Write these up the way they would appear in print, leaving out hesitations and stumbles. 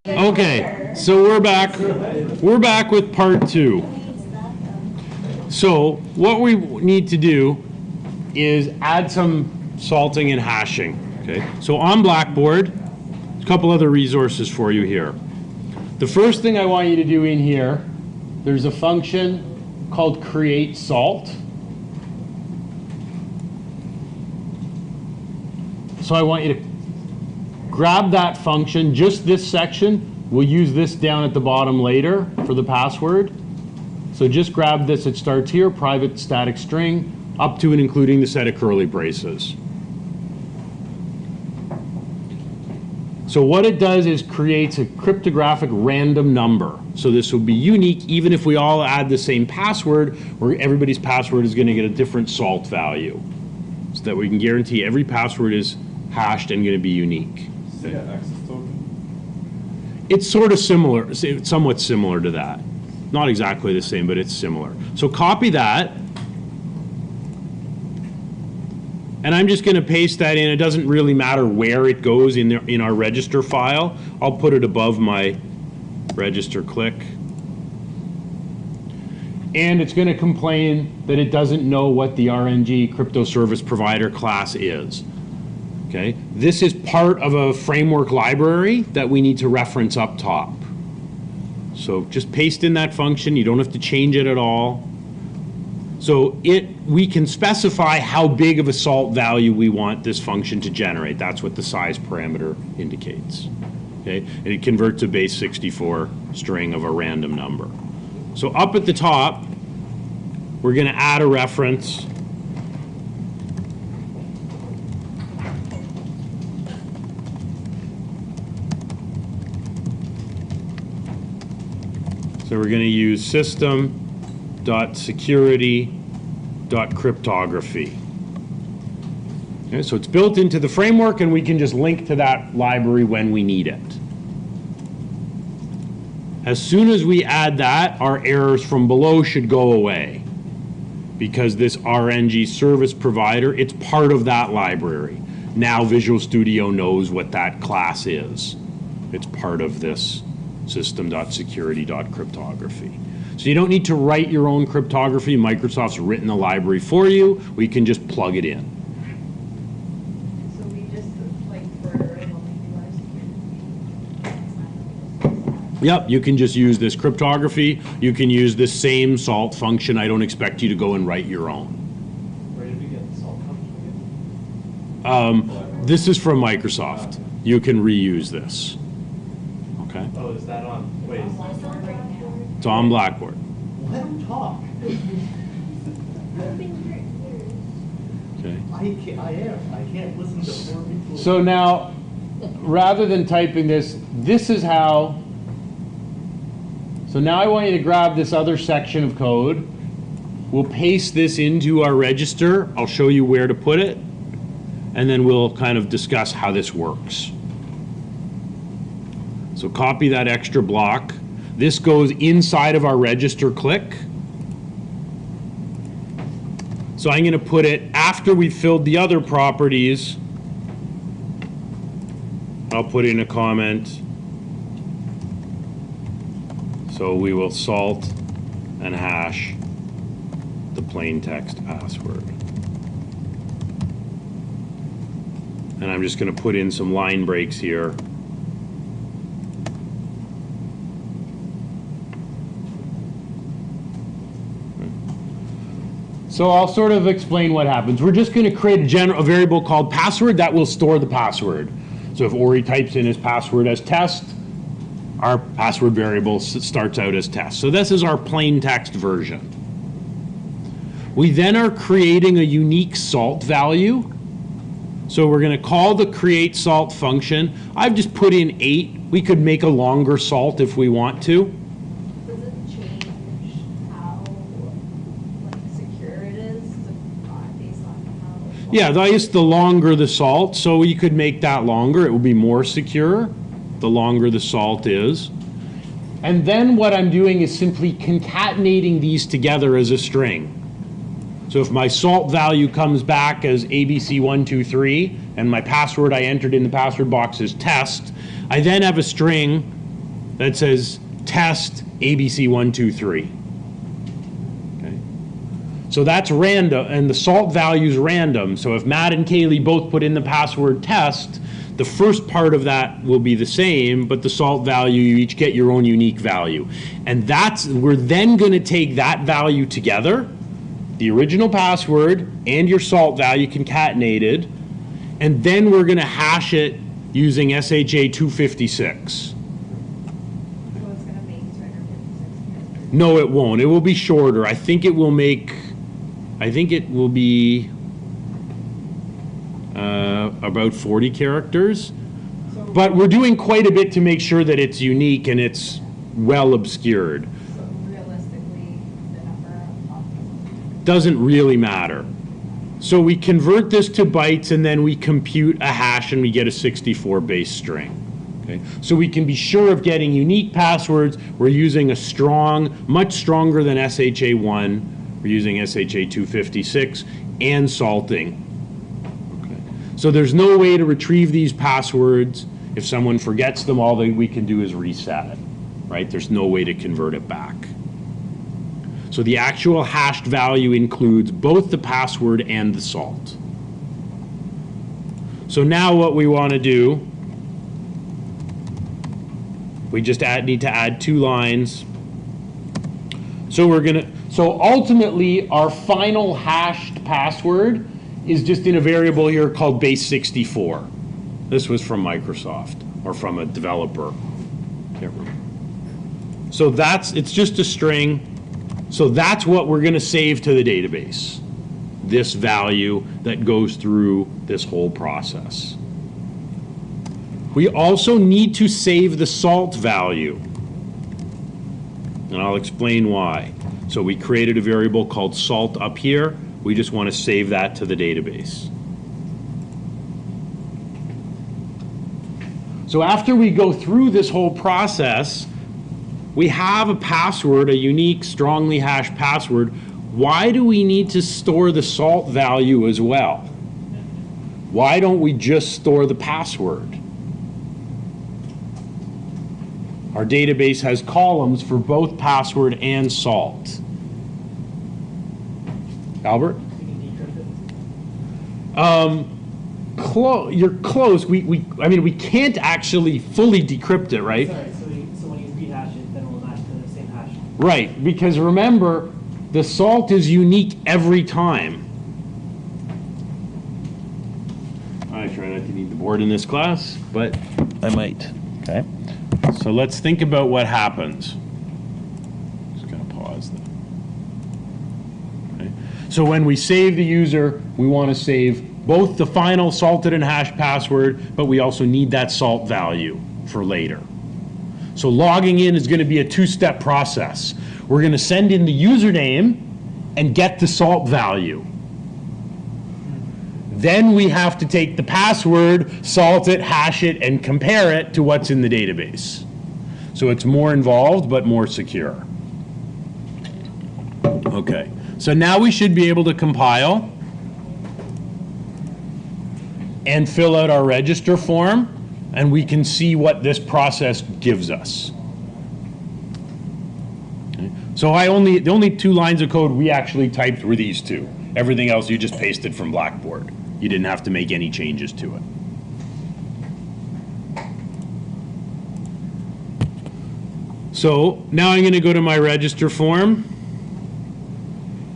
Okay, so we're back. We're back with part 2. So what we need to do is add some salting and hashing. Okay, so on Blackboard, a couple other resources for you here. The first thing I want you to do in here, there's a function called CreateSalt. So I want you to grab that function, just this section. We'll use this down at the bottom later for the password. So just grab this, it starts here, private static string, up to and including the set of curly braces. So what it does is creates a cryptographic random number. So this will be unique even if we all add the same password, where everybody's password is going to get a different salt value. So that we can guarantee every password is hashed and going to be unique. Yeah, access token. It's sort of similar, it's somewhat similar to that. Not exactly the same, but it's similar. So copy that. And I'm just going to paste that in. It doesn't really matter where it goes in our register file. I'll put it above my register click. And it's going to complain that it doesn't know what the RNG crypto service provider class is. Okay, this is part of a framework library that we need to reference up top. So just paste in that function. You don't have to change it at all. So we can specify how big of a salt value we want this function to generate. That's what the size parameter indicates. Okay, and it converts a base 64 string of a random number. So up at the top, we're going to add a reference. So we're going to use system.security.cryptography. Okay, so it's built into the framework, and we can just link to that library when we need it. As soon as we add that, our errors from below should go away, because this RNG service provider, it's part of that library. Now Visual Studio knows what that class is. It's part of this system.security.cryptography. So you don't need to write your own cryptography. Microsoft's written the library for you. We can just plug it in. So we just, like, for Yep, you can just use this cryptography. You can use this same salt function. I don't expect you to go and write your own. Where did we get the salt function again? This is from Microsoft. You can reuse this. Okay. Oh, is that on? Wait. It's on Blackboard. Let him talk. Okay. I can't listen to four people. So now, rather than typing this, this is how. So now I want you to grab this other section of code. We'll paste this into our register. I'll show you where to put it. And then we'll kind of discuss how this works. So copy that extra block. This goes inside of our register click. So I'm going to put it after we've filled the other properties. I'll put in a comment. So we will salt and hash the plain text password. And I'm just going to put in some line breaks here. So I'll sort of explain what happens. We're just going to create a variable called password that will store the password. So if Ori types in his password as test, our password variable starts out as test. So this is our plain text version. We then are creating a unique salt value. So we're going to call the CreateSalt function. I've just put in 8. We could make a longer salt if we want to. Does it change how secure it is based on how? Yeah, the longer the salt, so you could make that longer. It will be more secure the longer the salt is. And then what I'm doing is simply concatenating these together as a string. So if my salt value comes back as ABC123 and my password I entered in the password box is test, I then have a string that says test ABC123. Okay. So that's random, and the salt value is random. So if Matt and Kaylee both put in the password test, the first part of that will be the same, but the salt value, you each get your own unique value. And we're then going to take that value together, the original password and your salt value concatenated, and then we're going to hash it using SHA 256. So it's gonna make 256 characters. No, it won't. It will be shorter. I think it will be about 40 characters. But we're doing quite a bit to make sure that it's unique and it's well obscured. So realistically, the number of options. Doesn't really matter. So we convert this to bytes and then we compute a hash and we get a 64 base string. Okay? So we can be sure of getting unique passwords. We're using a much stronger than SHA-1. We're using SHA 256 and salting. Okay? So there's no way to retrieve these passwords. If someone forgets them, all that we can do is reset it, right? There's no way to convert it back. So the actual hashed value includes both the password and the salt. So now what we want to do, we just need to add 2 lines. So ultimately our final hashed password is just in a variable here called base 64. This was from Microsoft or from a developer. Can't remember. So it's just a string. So that's what we're going to save to the database, this value that goes through this whole process. We also need to save the salt value, and I'll explain why. So we created a variable called salt up here. We just want to save that to the database. So after we go through this whole process, we have a password, a unique, strongly hashed password. Why do we need to store the salt value as well? Why don't we just store the password? Our database has columns for both password and salt. Albert? You're close. I mean, we can't actually fully decrypt it, right? Sorry, so when you rehash it, then it will match to the same hash. Right, because remember, the salt is unique every time. I try not to need the board in this class, but I might. Okay. So let's think about what happens. Just gonna pause there. Okay. So when we save the user, we want to save both the final salted and hashed password, but we also need that salt value for later. So logging in is going to be a 2-step process. We're going to send in the username and get the salt value. Then we have to take the password, salt it, hash it, and compare it to what's in the database. So it's more involved, but more secure. Okay, so now we should be able to compile and fill out our register form, and we can see what this process gives us. Okay. So the only 2 lines of code we actually typed were these 2. Everything else you just pasted from Blackboard. You didn't have to make any changes to it. So now I'm going to go to my register form.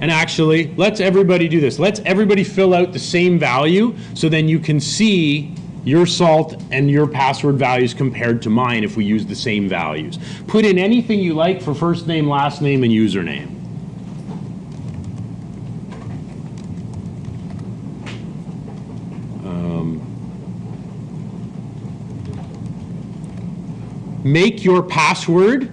And actually, let's everybody do this. Let's everybody fill out the same value so then you can see your salt and your password values compared to mine if we use the same values. Put in anything you like for first name, last name, and username. Make your password.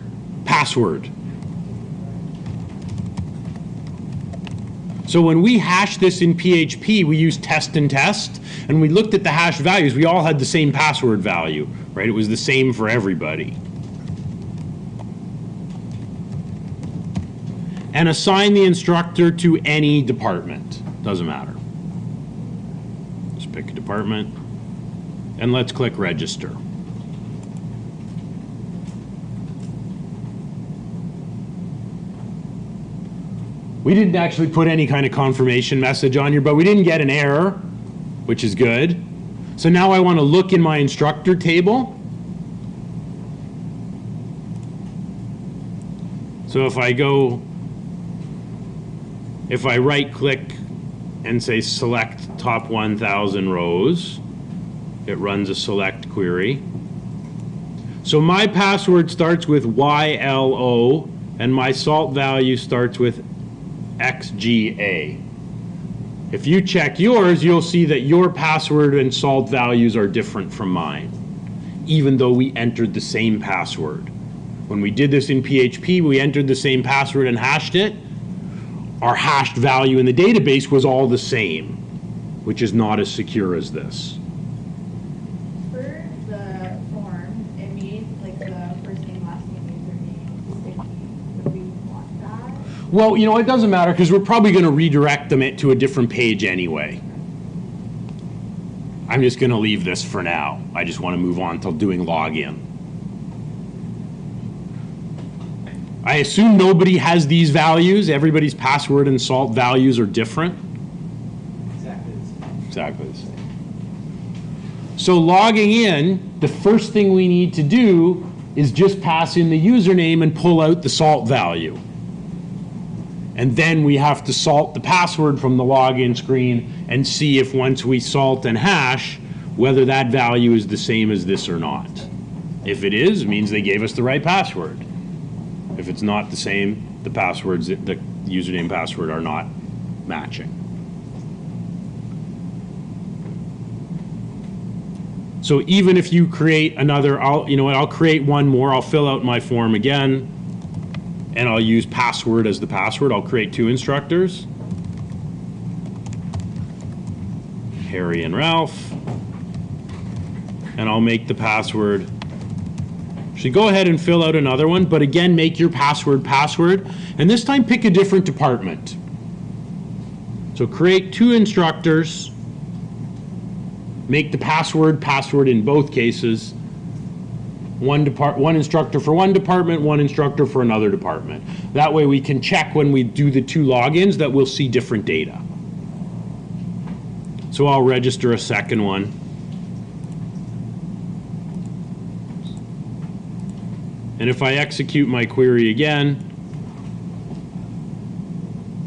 So when we hash this in PHP, we use test and test, and we looked at the hash values. We all had the same password value, right? It was the same for everybody. And assign the instructor to any department. Doesn't matter. Just pick a department, and let's click register. We didn't actually put any kind of confirmation message on here, but we didn't get an error, which is good. So now I want to look in my instructor table. So if I right click and say select top 1,000 rows, it runs a select query. So my password starts with YLO and my salt value starts with XGA. If you check yours, you'll see that your password and salt values are different from mine, even though we entered the same password. When we did this in PHP, we entered the same password and hashed it. Our hashed value in the database was all the same, which is not as secure as this. For the form, it made like the first name, last name, username sticky. Would we want that? Well, you know, it doesn't matter because we're probably going to redirect them to a different page anyway. I'm just going to leave this for now. I just want to move on to doing login. I assume nobody has these values. Everybody's password and salt values are different. Exactly the same. Exactly the same. So logging in, the first thing we need to do is just pass in the username and pull out the salt value. And then we have to salt the password from the login screen and see if once we salt and hash, whether that value is the same as this or not. If it is, it means they gave us the right password. If it's not the same, the passwords, the username and password are not matching. So even if you create another, I'll create one more. I'll fill out my form again, and I'll use password as the password. I'll create 2 instructors, Harry and Ralph, and I'll make the password. So go ahead and fill out another one, but again, make your password, and this time pick a different department. So create 2 instructors, make the password in both cases, one instructor for one department, one instructor for another department. That way we can check when we do the 2 logins that we'll see different data. So I'll register a second one. And if I execute my query again,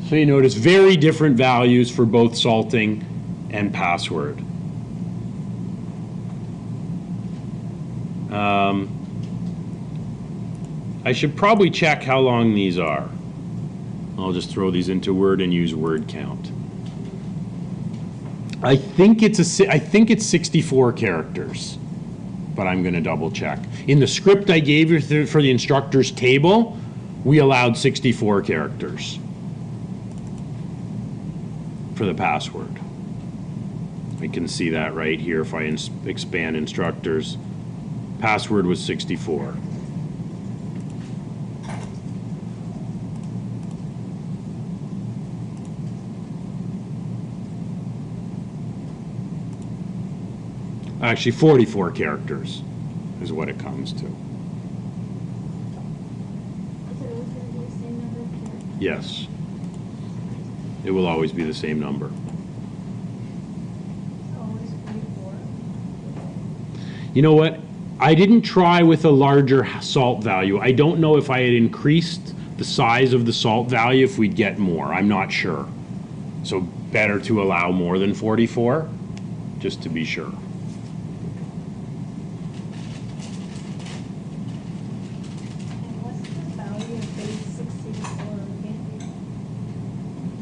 so you notice very different values for both salting and password. I should probably check how long these are. I'll just throw these into Word and use word count. I think it's 64 characters. But I'm going to double check. In the script I gave you for the instructors table, we allowed 64 characters for the password. We can see that right here if I expand instructors. Password was 64. Actually, 44 characters is what it comes to. So it was going to be the same number of characters? Yes. It will always be the same number. So always 44? You know what? I didn't try with a larger salt value. I don't know if I had increased the size of the salt value if we'd get more. I'm not sure. So better to allow more than 44, just to be sure.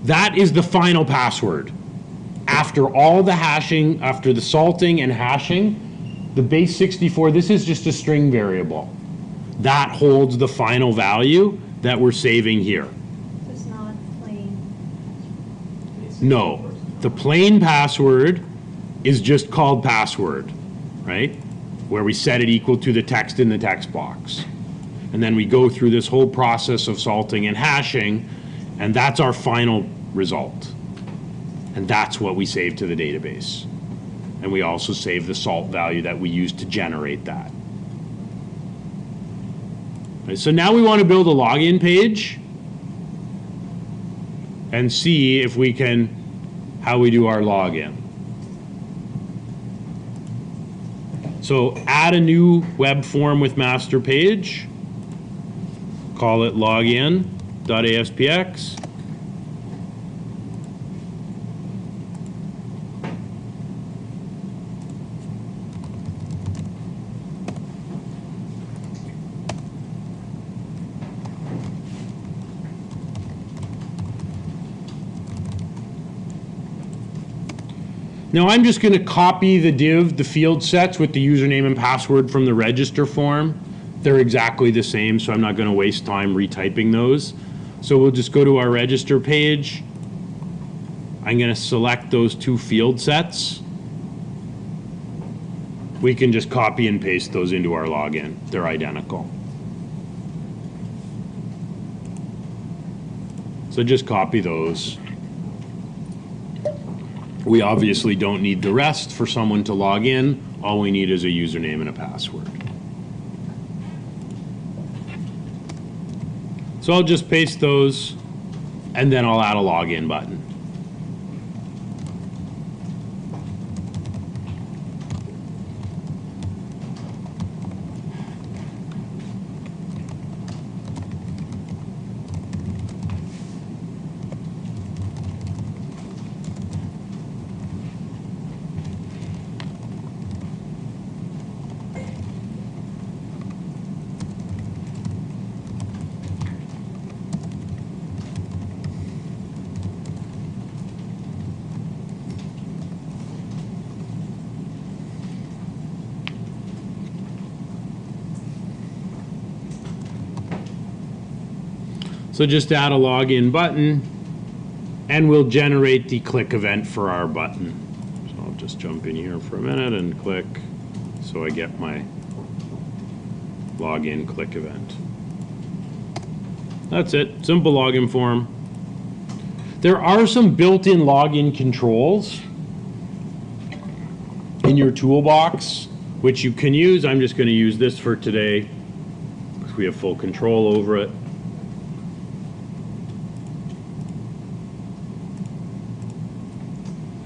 That is the final password. After all the hashing, after the salting and hashing, the base 64, this is just a string variable. That holds the final value that we're saving here. So it's not plain? No, the plain password is just called password, right? Where we set it equal to the text in the text box. And then we go through this whole process of salting and hashing, and that's our final result. And that's what we save to the database. And we also save the salt value that we use to generate that. Okay, so now we want to build a login page. and see if we can, how we do our login. So add a new web form with master page, call it login.aspx. Now I'm just going to copy the div, the field sets with the username and password from the register form. They're exactly the same, so I'm not going to waste time retyping those. So we'll just go to our register page. I'm going to select those two field sets. We can just copy and paste those into our login. They're identical. So just copy those. We obviously don't need the rest for someone to log in. All we need is a username and a password. So I'll just paste those, and then I'll add a login button. So just add a login button, and we'll generate the click event for our button. So I'll just jump in here for a minute and click, so I get my login click event. That's it, simple login form. There are some built-in login controls in your toolbox, which you can use. I'm just going to use this for today because we have full control over it.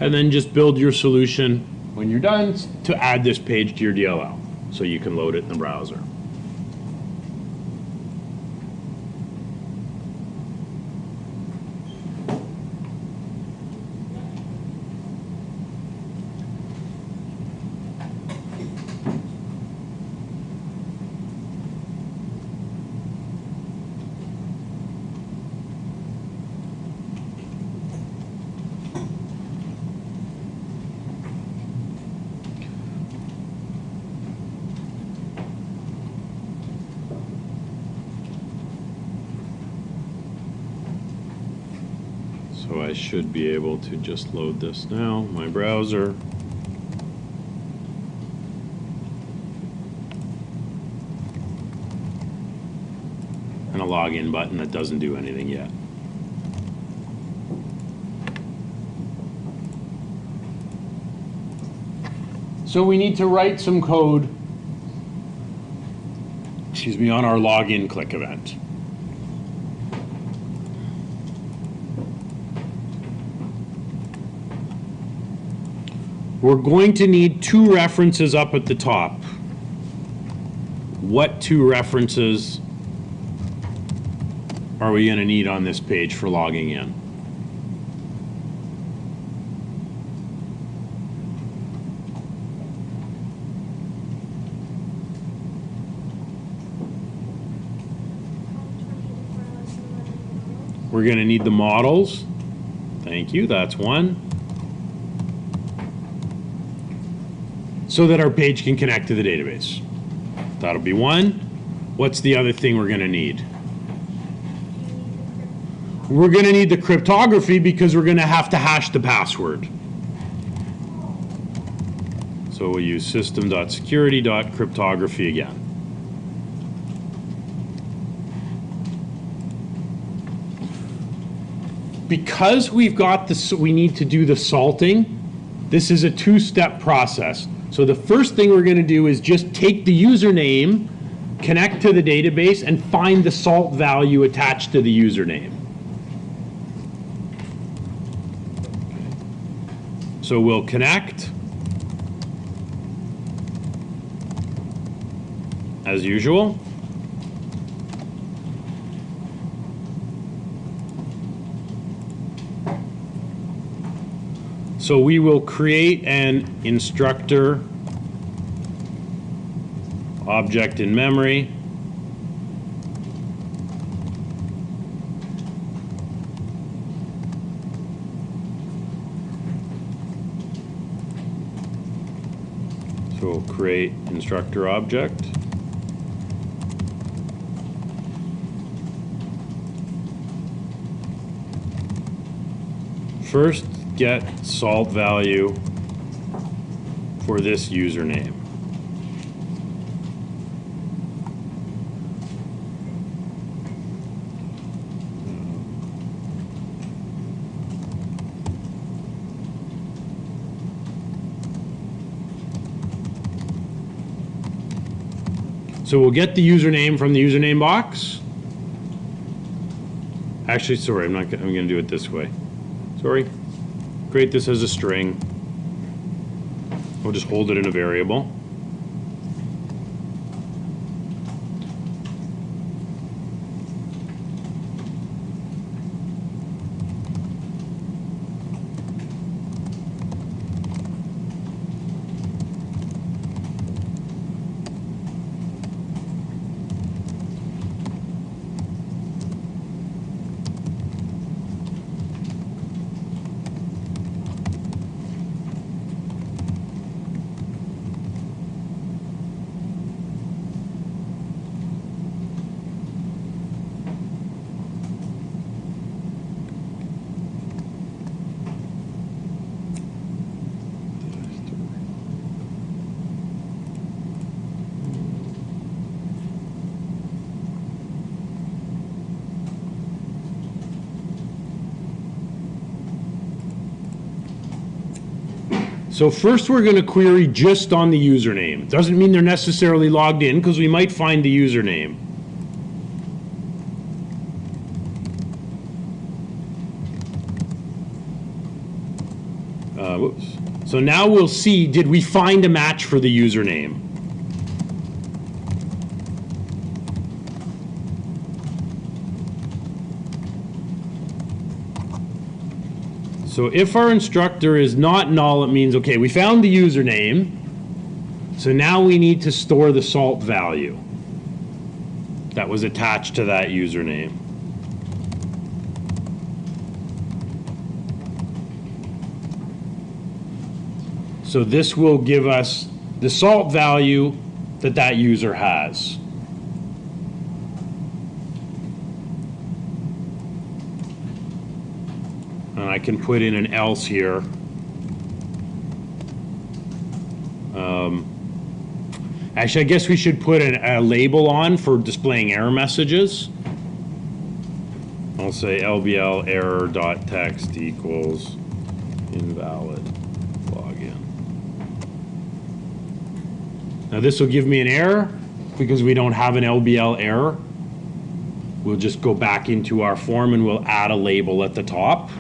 And then just build your solution when you're done to add this page to your DLL so you can load it in the browser. So I should be able to just load this now, my browser. And a login button that doesn't do anything yet. So we need to write some code, excuse me, on our login click event. We're going to need two references up at the top. What two references are we going to need on this page for logging in? We're going to need the models. Thank you, that's one. So that our page can connect to the database. That'll be one. What's the other thing we're going to need? We're going to need the cryptography because we're going to have to hash the password. So we'll use system.security.cryptography again. Because we've got this, we need to do the salting. This is a two-step process. So the first thing we're going to do is just take the username, connect to the database, and find the salt value attached to the username. So we'll connect as usual. So we will create an instructor object in memory. So we'll create instructor object. First, get salt value for this username. So we'll get the username from the username box. Actually, sorry, I'm going to do it this way. Sorry. Create this as a string. We'll just hold it in a variable. So first we're going to query just on the username. Doesn't mean they're necessarily logged in, because we might find the username. Whoops. So now we'll see, did we find a match for the username? So if our instructor is not null, it means, okay, we found the username, so now we need to store the salt value that was attached to that username. So this will give us the salt value that that user has. And I can put in an else here. Actually, I guess we should put a label on for displaying error messages. I'll say LBL error.text equals invalid login. Now this will give me an error because we don't have an LBL error. We'll just go back into our form and we'll add a label at the top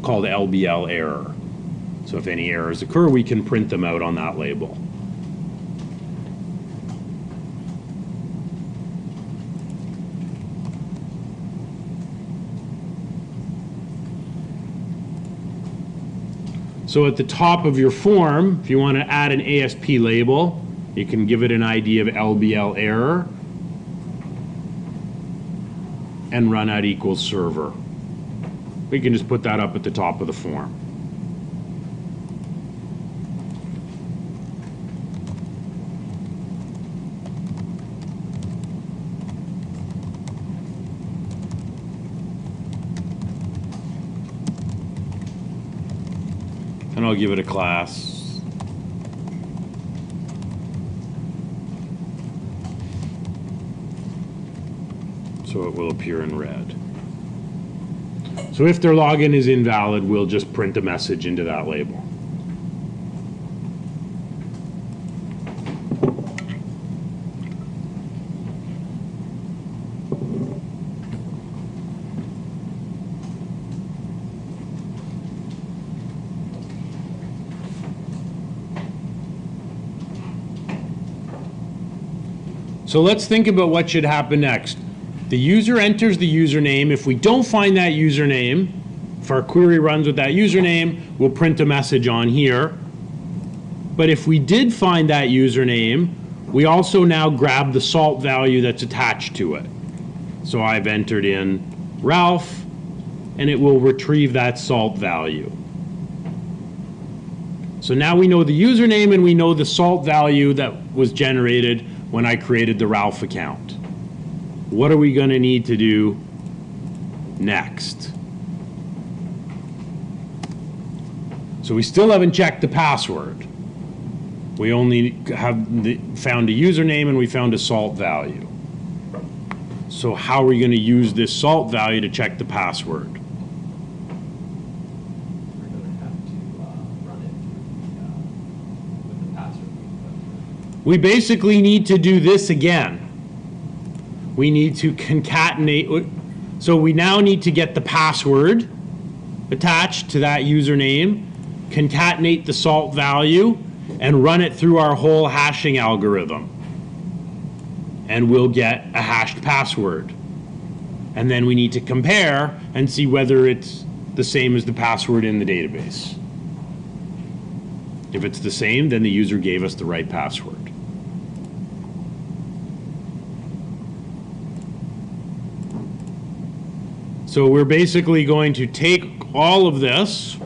called LBL error. So if any errors occur, we can print them out on that label. So at the top of your form, if you want to add an ASP label, you can give it an ID of LBL error and run at equals server. We can just put that up at the top of the form. And I'll give it a class. So it will appear in red. So if their login is invalid, we'll just print a message into that label. So let's think about what should happen next. The user enters the username. If we don't find that username, if our query runs with that username, we'll print a message on here. But if we did find that username, we also now grab the salt value that's attached to it. So I've entered in Ralph, and it will retrieve that salt value. So now we know the username and we know the salt value that was generated when I created the Ralph account. What are we going to need to do next? So we still haven't checked the password. We only have found a username and we found a salt value. So how are we going to use this salt value to check the password? We're going to have to run it with the password we put. We basically need to do this again. We need to concatenate. So we now need to get the password attached to that username, concatenate the salt value, and run it through our whole hashing algorithm. And we'll get a hashed password. And then we need to compare and see whether it's the same as the password in the database. If it's the same, then the user gave us the right password. So we're basically going to take all of this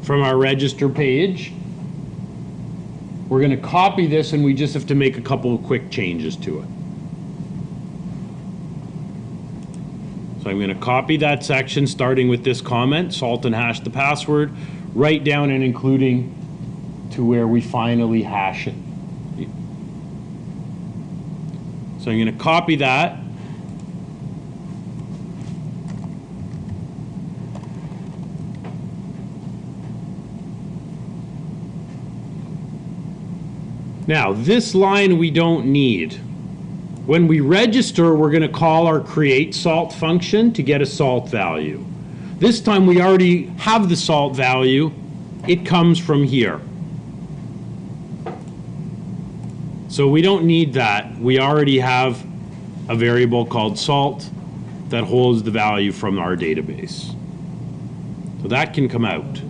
from our register page. We're going to copy this, and we just have to make a couple of quick changes to it. So I'm going to copy that section, starting with this comment, salt and hash the password, right down and including to where we finally hash it. So I'm going to copy that. Now, this line we don't need. When we register, we're going to call our CreateSalt function to get a salt value. This time we already have the salt value. It comes from here. So we don't need that. We already have a variable called salt that holds the value from our database. So that can come out.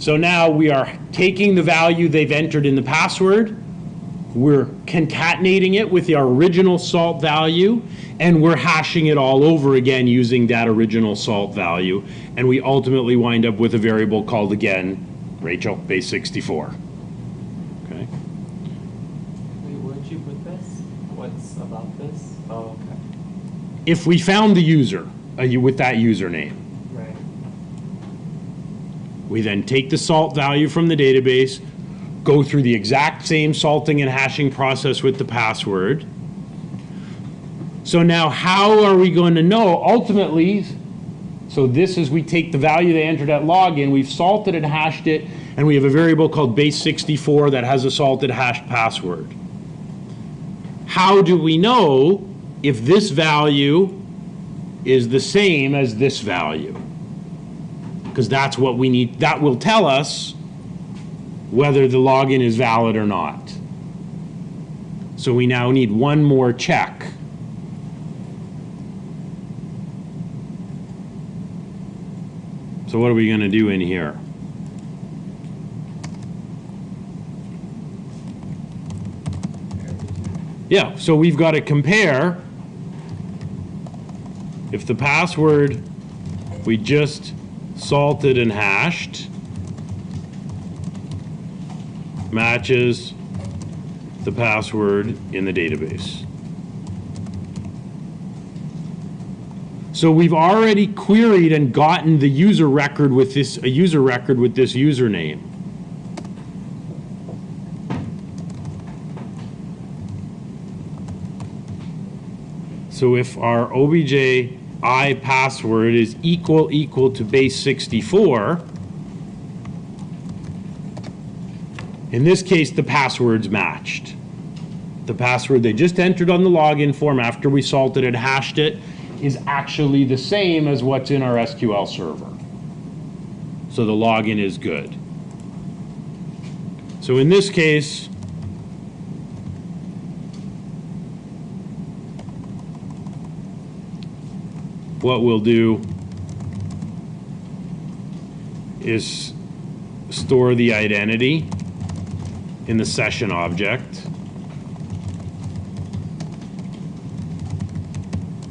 So now we are taking the value they've entered in the password, we're concatenating it with our original salt value, and we're hashing it all over again using that original salt value, and we ultimately wind up with a variable called, again, Rachel, base 64. Okay. Wait, where'd you put this? What's about this? Oh, okay. If we found the user with that username, Right. we then take the salt value from the database, go through the exact same salting and hashing process with the password. So now how are we going to know ultimately? So this is, we take the value they entered at login, we've salted and hashed it, and we have a variable called base 64 that has a salted hashed password. How do we know if this value is the same as this value? Because that's what we need. That will tell us whether the login is valid or not. So we now need one more check. So what are we going to do in here? Yeah, so we've got to compare if the password we just salted and hashed matches the password in the database. So we've already queried and gotten the user record with this, a user record with this username. So if our obj I password is equal to base 64, in this case the password's matched. The password they just entered on the login form after we salted and hashed it is actually the same as what's in our SQL server. So the login is good. So in this case, what we'll do is store the identity in the session object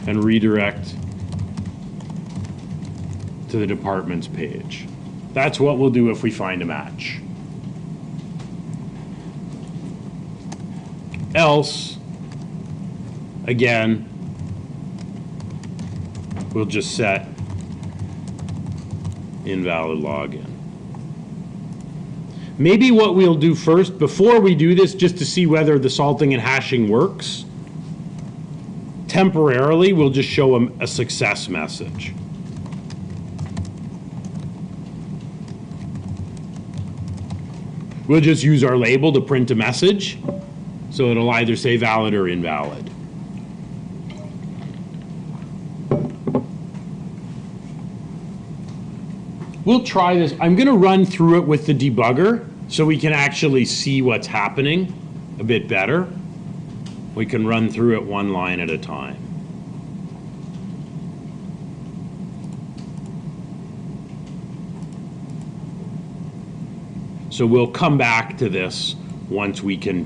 and redirect to the departments page. That's what we'll do if we find a match. Else, again, we'll just set invalid login. Maybe what we'll do first, before we do this, just to see whether the salting and hashing works, temporarily we'll just show them a success message. We'll just use our label to print a message, so it'll either say valid or invalid. We'll try this. I'm going to run through it with the debugger so we can actually see what's happening a bit better. We can run through it one line at a time. So we'll come back to this once we can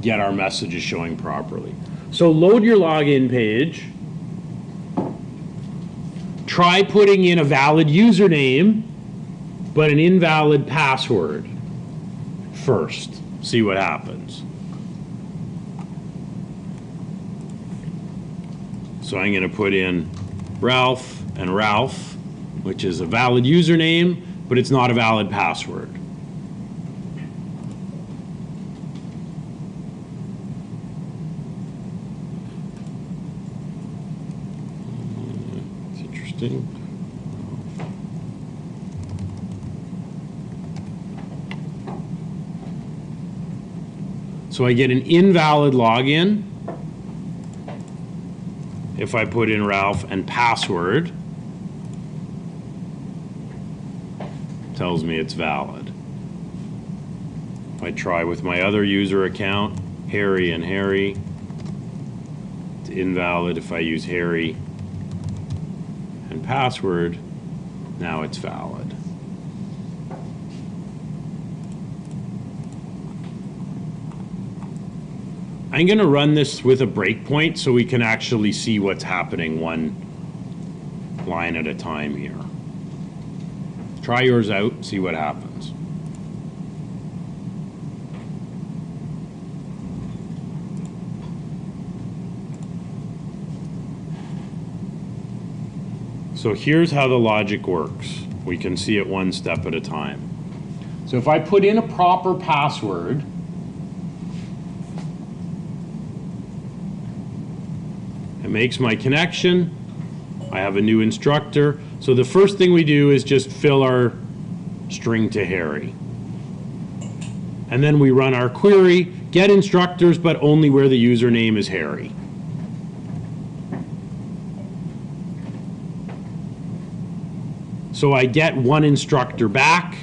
get our messages showing properly. So load your login page. Try putting in a valid username, but an invalid password first. See what happens. So I'm going to put in Ralph and Ralph, which is a valid username, but it's not a valid password. It's interesting. So I get an invalid login if I put in Ralph and password. Tells me it's valid. If I try with my other user account, Harry and Harry, it's invalid. If I use Harry and password, now it's valid. I'm going to run this with a breakpoint so we can actually see what's happening one line at a time here. Try yours out, see what happens. So here's how the logic works. We can see it one step at a time. So if I put in a proper password, it makes my connection. I have a new instructor. So the first thing we do is just fill our string to Harry. And then we run our query, get instructors, but only where the username is Harry. So I get one instructor back,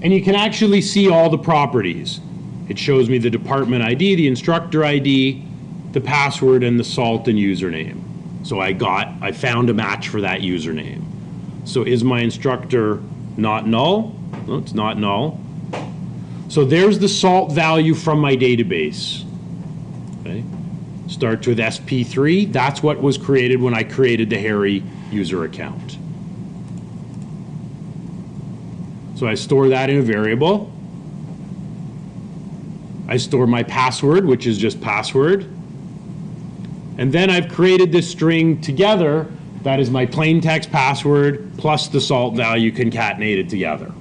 and you can actually see all the properties. It shows me the department ID, the instructor ID, the password, and the salt and username. So I found a match for that username. So is my instructor not null? No, it's not null. So there's the salt value from my database. Okay. Starts with SP3. That's what was created when I created the Harry user account. So I store that in a variable. I store my password, which is just password. And then I've created this string together that is my plain text password plus the salt value concatenated together.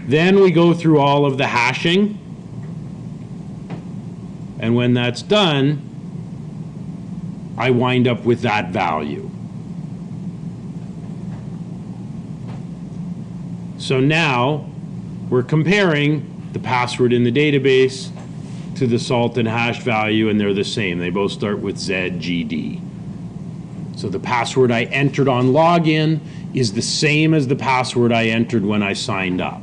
Then we go through all of the hashing. And when that's done, I wind up with that value. So now we're comparing the password in the database to the salt and hash value, and they're the same. They both start with ZGD. So the password I entered on login is the same as the password I entered when I signed up.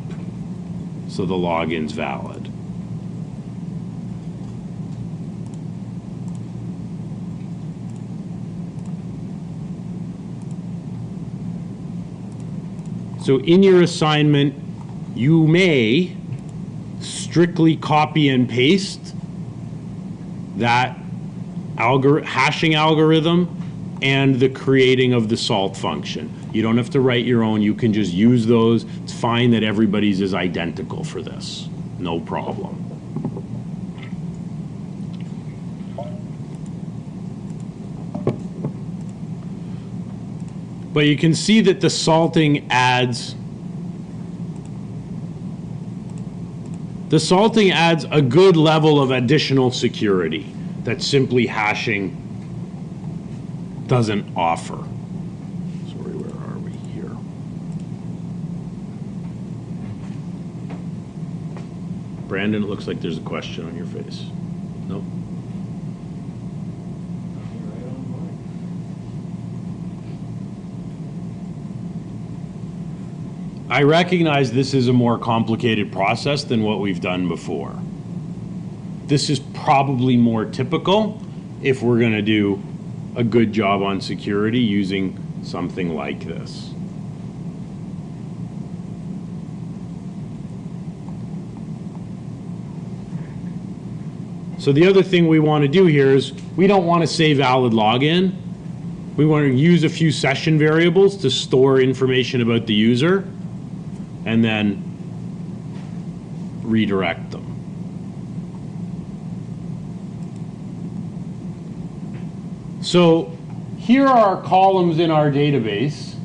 So the login's valid. So in your assignment, you may strictly copy and paste that hashing algorithm and the creating of the salt function. You don't have to write your own, you can just use those. It's fine that everybody's is identical for this, no problem. But you can see that the salting adds a good level of additional security that simply hashing doesn't offer. Sorry, where are we here? Brandon, it looks like there's a question on your face. Nope. I recognize this is a more complicated process than what we've done before. This is probably more typical if we're going to do a good job on security using something like this. So the other thing we want to do here is we don't want to say valid login. We want to use a few session variables to store information about the user and then redirect them. So here are our columns in our database.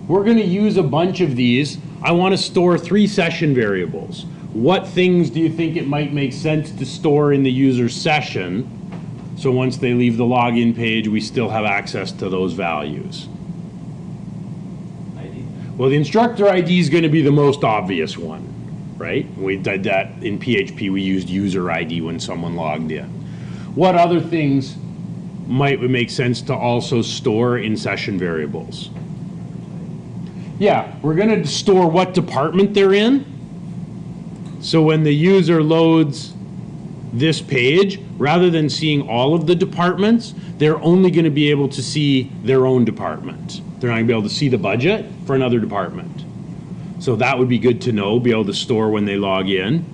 We're going to use a bunch of these. I want to store 3 session variables. What things do you think it might make sense to store in the user's session so once they leave the login page, we still have access to those values? ID. Well, the instructor ID is going to be the most obvious one, right? We did that in PHP. We used user ID when someone logged in. What other things might make sense to also store in session variables? Yeah, we're going to store what department they're in. So when the user loads this page, rather than seeing all of the departments, they're only going to be able to see their own department. They're not going to be able to see the budget for another department. So that would be good to know, be able to store when they log in.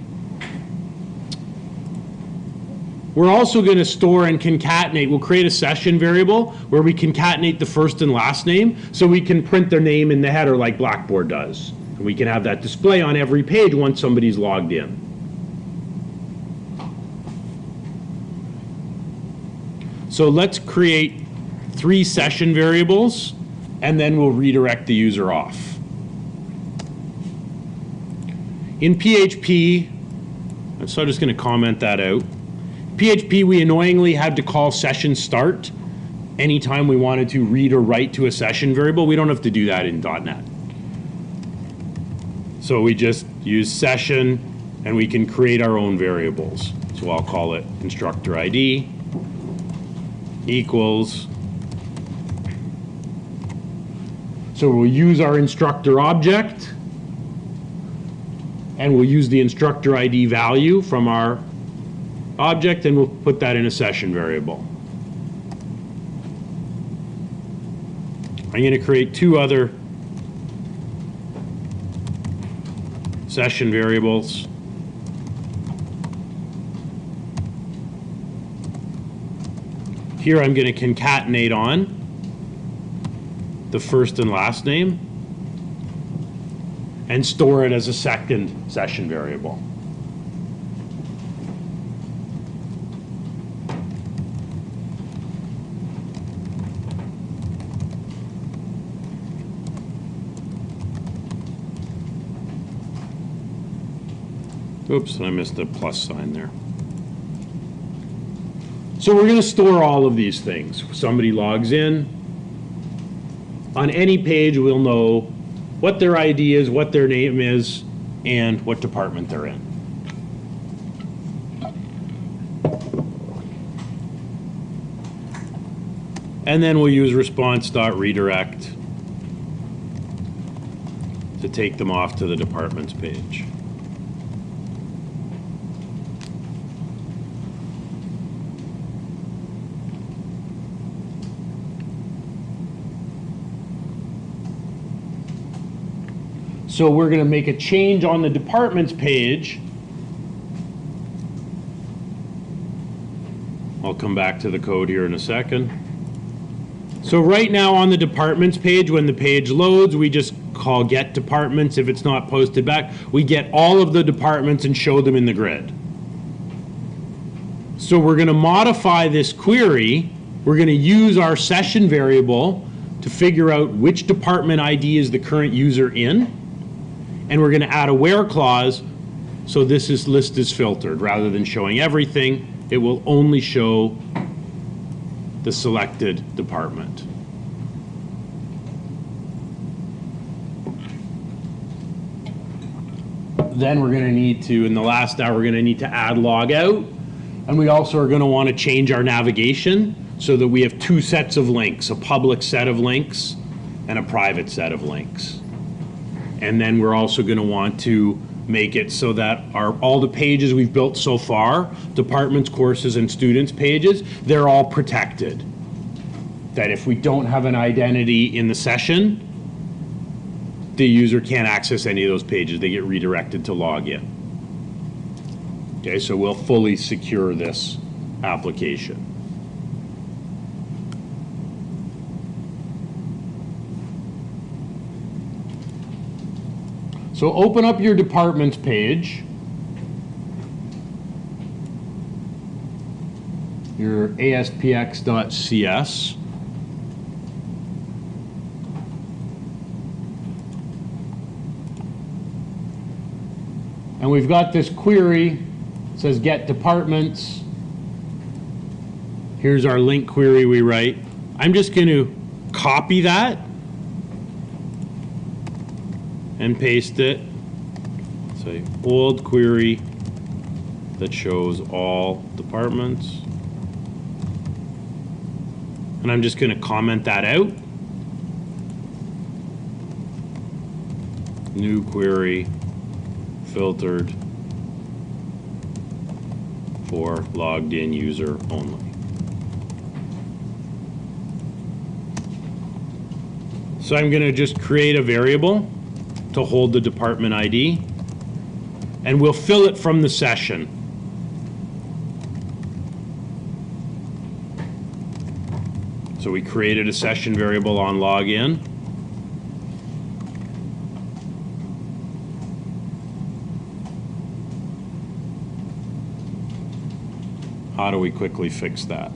We're also going to store and concatenate. We'll create a session variable where we concatenate the first and last name so we can print their name in the header like Blackboard does. And we can have that display on every page once somebody's logged in. So let's create 3 session variables and then we'll redirect the user off. In PHP, so I'm just going to comment that out. PHP, we annoyingly had to call session start anytime we wanted to read or write to a session variable. We don't have to do that in .NET. So we just use session and we can create our own variables. So I'll call it instructor ID equals. So we'll use our instructor object and we'll use the instructor ID value from our object and we'll put that in a session variable. I'm going to create 2 other session variables. Here I'm going to concatenate on the first and last name and store it as a second session variable. Oops, I missed a plus sign there. So we're going to store all of these things. Somebody logs in. On any page, we'll know what their ID is, what their name is, and what department they're in. And then we'll use response.redirect to take them off to the departments page. So we're going to make a change on the departments page. I'll come back to the code here in a second. So right now on the departments page, when the page loads, we just call get departments. If it's not posted back, we get all of the departments and show them in the grid. So we're going to modify this query. We're going to use our session variable to figure out which department ID is the current user in. And we're going to add a where clause, so this list is filtered. Rather than showing everything, it will only show the selected department. Then we're going to need to, in the last hour, we're going to need to add log out. And we also are going to want to change our navigation so that we have two sets of links, a public set of links and a private set of links. And then we're also going to want to make it so that all the pages we've built so far, departments, courses, and students pages, they're all protected. That if we don't have an identity in the session, the user can't access any of those pages. They get redirected to log in. Okay, so we'll fully secure this application. So open up your departments page, your ASPX.cs. And we've got this query, it says get departments. Here's our link query we write. I'm just going to copy that and paste it. Say old query that shows all departments. And I'm just going to comment that out. New query filtered for logged in user only. So I'm going to just create a variable to hold the department ID, and we'll fill it from the session. So we created a session variable on login. How do we quickly fix that?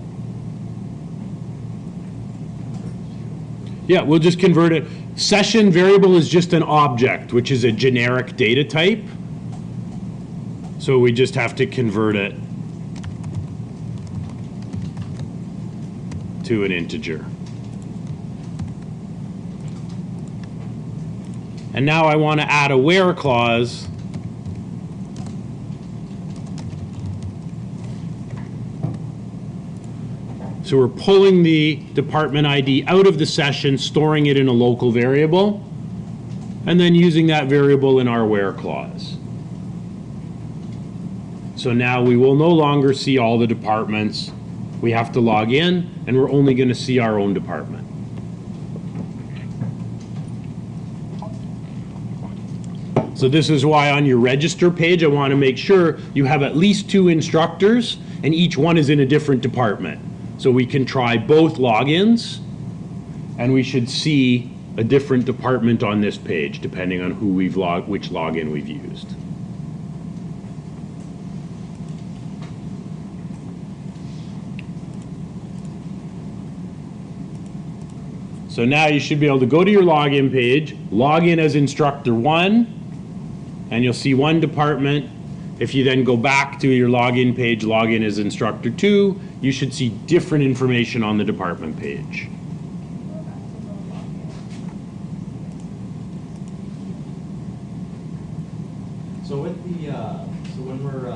Yeah, we'll just convert it. Session variable is just an object, which is a generic data type. So we just have to convert it to an integer. And now I want to add a where clause. So we're pulling the department ID out of the session, storing it in a local variable, and then using that variable in our where clause. So now we will no longer see all the departments. We have to log in, and we're only going to see our own department. So this is why on your register page, I want to make sure you have at least 2 instructors, and each one is in a different department. So we can try both logins, and we should see a different department on this page, depending on who we've which login we've used. So now you should be able to go to your login page, log in as instructor 1, and you'll see one department. If you then go back to your login page, log in as instructor 2, you should see different information on the department page. So with the, so So when we're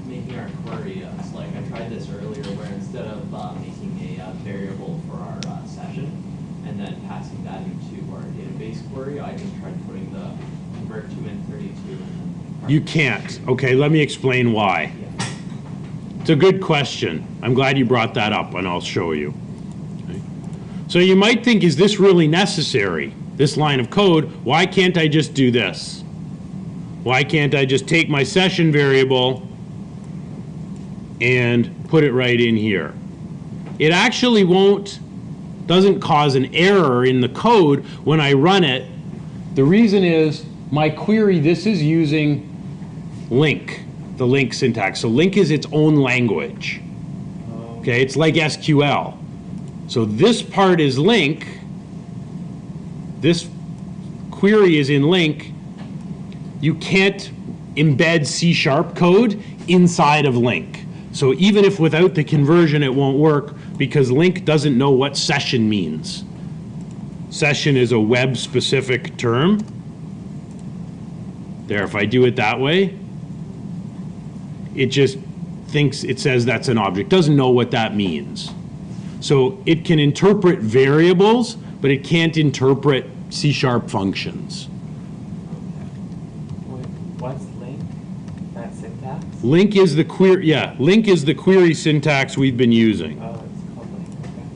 making our query, it's like I tried this earlier where instead of making a variable for our session and then passing that into our database query, I just tried putting the convert to int32. And then You can't. Okay, let me explain why. Yeah. It's a good question. I'm glad you brought that up, and I'll show you. Okay. So you might think, is this really necessary? This line of code, why can't I just do this? Why can't I just take my session variable and put it right in here? It actually doesn't cause an error in the code when I run it. The reason is my query, this is using LINQ, the LINQ syntax. So LINQ is its own language. Okay, it's like SQL. So this part is LINQ. This query is in LINQ. You can't embed C# code inside of LINQ. So even if without the conversion it won't work, because LINQ doesn't know what session means. Session is a web-specific term. There, if I do it that way, it just thinks, it says that's an object, doesn't know what that means. So it can interpret variables, but it can't interpret C# functions. What's link? That syntax? LINQ is the query, yeah, LINQ is the query syntax we've been using. Oh, it's called link.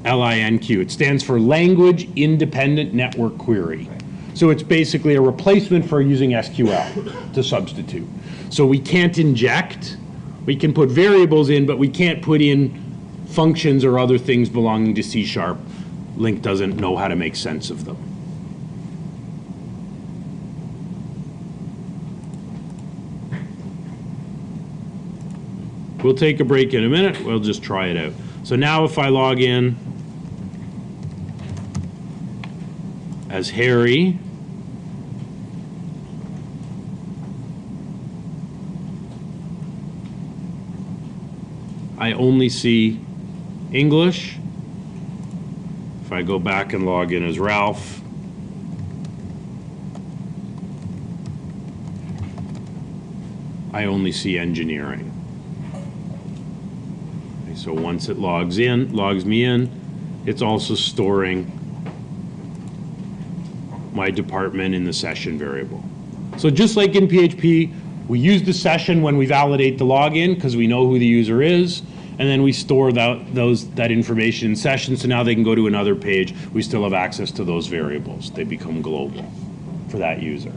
Okay. LINQ. It stands for Language Independent Network Query. Right. So it's basically a replacement for using SQL to substitute. So we can't inject, we can put variables in, but we can't put in functions or other things belonging to C#. LINQ doesn't know how to make sense of them. We'll take a break in a minute. We'll just try it out. So now if I log in as Harry, I only see English. If I go back and log in as Ralph, I only see engineering. Okay, so once it logs me in, it's also storing my department in the session variable. So just like in PHP, we use the session when we validate the login because we know who the user is, and then we store that information in session, so now they can go to another page. We still have access to those variables. They become global for that user.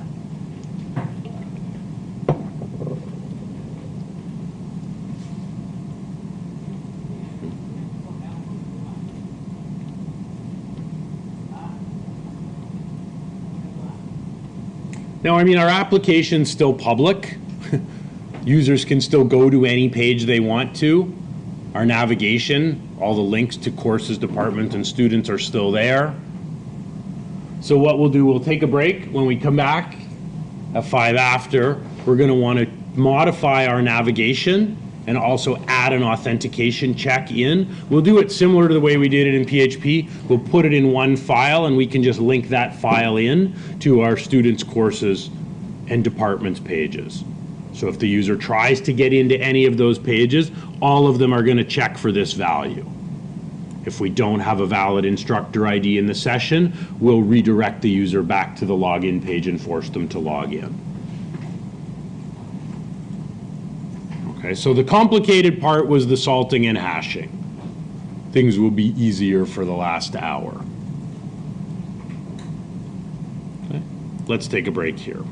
Now, I mean, our application's still public. Users can still go to any page they want to. Our navigation, all the links to courses, departments, and students are still there. So what we'll do, we'll take a break. When we come back at 5 after, we're going to want to modify our navigation and also add an authentication check in. We'll do it similar to the way we did it in PHP. We'll put it in one file, and we can just link that file in to our students' courses and departments pages. So if the user tries to get into any of those pages, all of them are going to check for this value. If we don't have a valid instructor ID in the session, we'll redirect the user back to the login page and force them to log in. Okay, so the complicated part was the salting and hashing. Things will be easier for the last hour. Okay, let's take a break here.